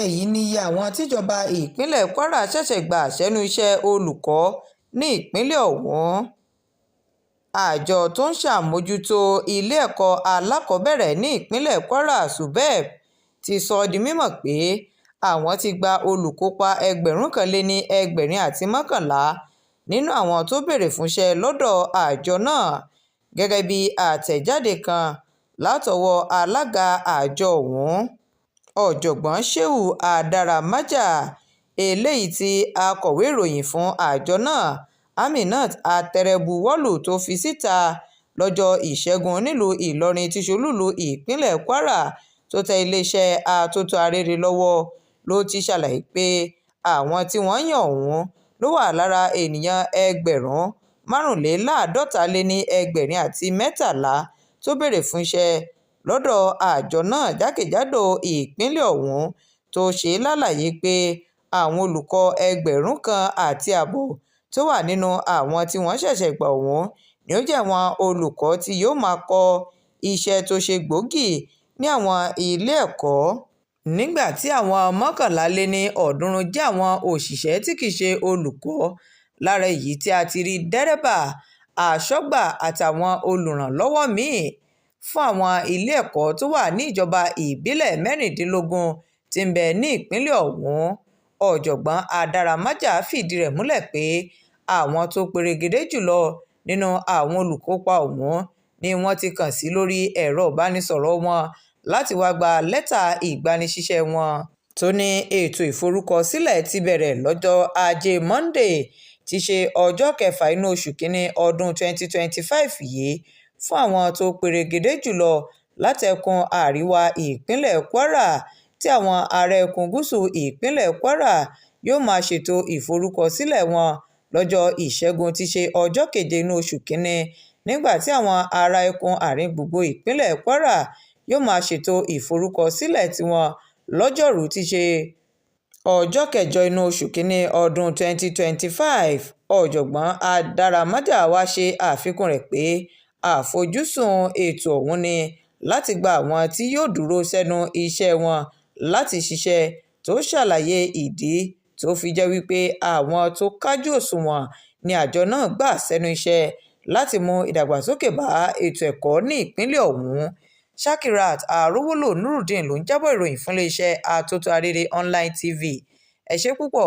èyí ni iye àwọn tíjọba ìpínlẹ̀ Kwara ṣẹ̀ṣẹ̀ gbà sẹ́nu iṣẹ́ olùkọ́ ní ìpínlẹ̀ ọ̀hún. Àjọ tó ń ṣàmójútó ilé ẹ̀kọ́ alákọ̀ọ́bẹ̀rẹ̀ ní ìpínlẹ̀ Kwara (SUBEB) ti sọ di mímọ̀ pé àwọn ti gba olùkópa 1,011 nínú àwọn tó béèrè fúnṣẹ́ lọ́dọ̀ àjọ náà, gẹ́gẹ́ bí àtẹ̀jáde kan látọwọ́ alága àjọ ọ̀hún, Ọ̀jọ̀gbọ́n Shehu Adaramaja, eléyìí tí akọ̀wé ìròyìn fún àjọ náà Aminat Atẹrẹbuwọlù tó fi síta lọ́jọ́ Ìṣẹ́gun nílùú Ìlọrin tí ṣolúìlú ìpínlẹ̀ Kwara tó tẹ iléeṣẹ́ atótó arére lọ́wọ́ ló ti ṣàlàyé pé àwọn tí wọ́n yàn ọ̀hún ló wà lára ènìyàn 450,000 tó béèrè fún iṣẹ́ lọ́dọ̀ àjọ náà jákèjádò ìpínlẹ̀ ọ̀hún, tó ṣe lálàyé pé àwọn olùkọ́ 1,500 tó wà nínú àwọn tí wọ́n ṣẹ̀ṣẹ̀ gbà ọ̀hún ni ó jẹ́ àwọn olùkọ́ tí yóò máa kọ́ iṣẹ́ tó ṣe gbòógì ní àwọn ilé ẹ̀kọ́, nígbà tí àwọn 3,100 jẹ́ àwọn òṣìṣẹ́ tí kìí ṣe olùkọ́, lára èyí tí a ti rí dẹ́rẹ́bà, aṣọ́gbà àtàwọn olùrànlọ́wọ́ míì fún àwọn ilé ẹ̀kọ́ tó wà ní ìjọba ìbílẹ̀ 16 tí ń bẹ ní ìpínlẹ̀ ọ̀hún. Ọ̀jọ̀gbọ́n Adaramaja fìdí rẹ̀ múlẹ̀ pé àwọn tó perégedé jùlọ nínú àwọn olùkópa ọ̀hún ni wọ́n ti kàn sí lórí ẹ̀rọ ìbánisọ̀rọ̀ wọn láti wá gba lẹ́tà ìgbanisíṣẹ́ wọn, tó ní ètò ìforúkọsílẹ̀ ti bẹ̀rẹ̀ lọ́jọ́ Ajé Monday tí ṣe ọjọ́ 6 inú oṣù kínní ọdún 2025 yìí fún àwọn tó perégedé jùlọ láti ẹkùn àríwá ìpínlẹ̀ Kwara, tí àwọn ará ẹkùn gúúsù ìpínlẹ̀ Kwara yóò máa ṣètò ìforúkọsílẹ̀ wọn lọ́jọ́ Ìṣẹ́gun tí ṣe ọjọ́ 7 inú oṣù kínní, nígbà tí àwọn ará ẹkùn àárín gbùngbùn ìpínlẹ̀ Kwara yóò máa ṣètò ìforúkọsílẹ̀ tiwọn lọ́jọ́rú tí ṣe ọjọ́ 8 inú oṣù kínní ọdún 2025. Ọ̀jọ̀gbọ́n Adaramaja wá ṣe àfikún rẹ̀ pé àfojúsùn ètò ọ̀hún ni láti gba àwọn tí yóò dúró sẹ́nu iṣẹ́ wọn láti ṣiṣẹ́, tó ṣàlàyé ìdí tó fi jẹ́ wípé àwọn tó kájú òṣùwọ̀n ni àjọ náà gbà sẹ́nu iṣẹ́ láti mú ìdàgbàsókè bá ètò ẹ̀kọ́ ní ìpínlẹ̀ ọ̀hún. Shakirat Arówólò Nurudeen ló ń jábọ̀ ìròyìn fún iléeṣẹ́ atótó arére online TV. Ẹ ṣé púpọ̀.